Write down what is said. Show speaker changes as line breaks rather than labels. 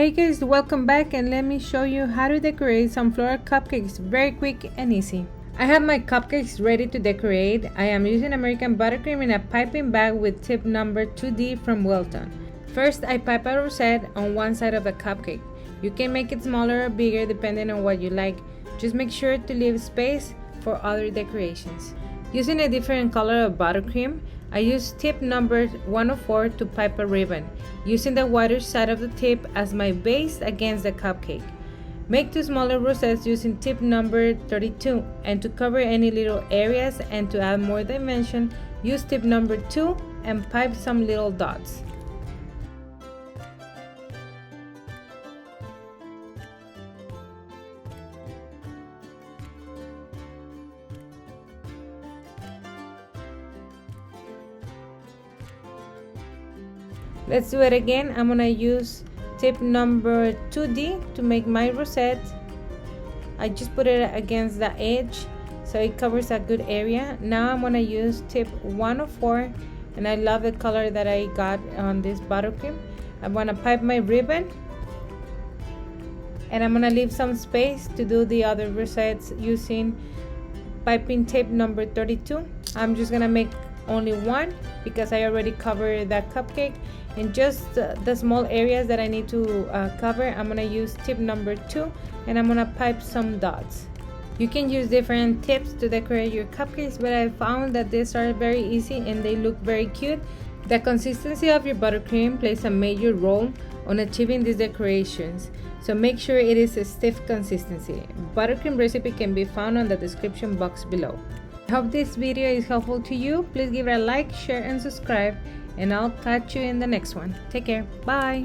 Hey guys, welcome back, and let me show you how to decorate some floral cupcakes very quick and easy. I have my cupcakes ready to decorate. I am using American buttercream in a piping bag with tip number 2D from Wilton. First, I pipe a rosette on one side of the cupcake. You can make it smaller or bigger depending on what you like. Just make sure to leave space for other decorations. Using a different color of buttercream, I use tip number 104 to pipe a ribbon, using the wider side of the tip as my base against the cupcake. Make two smaller rosettes using tip number 32, and to cover any little areas and to add more dimension, use tip number 2 and pipe some little dots. Let's do it again. I'm gonna use tip number 2D to make my rosette. I just put it against the edge so it covers a good area. Now I'm gonna use tip 104, and I love the color that I got on this buttercream. I'm gonna pipe my ribbon, and I'm gonna leave some space to do the other rosettes using piping tape number 32. I'm just gonna make only one because I already covered that cupcake, and just the small areas that I need to cover, I'm gonna use tip number 2, and I'm gonna pipe some dots. You can use different tips to decorate your cupcakes, but I found that these are very easy and they look very cute. The consistency of your buttercream plays a major role on achieving these decorations, so make sure it is a stiff consistency. Buttercream recipe can be found on the description box below. I hope this video is helpful to you. Please give it a like, share, and subscribe, and I'll catch you in the next one. Take care. Bye.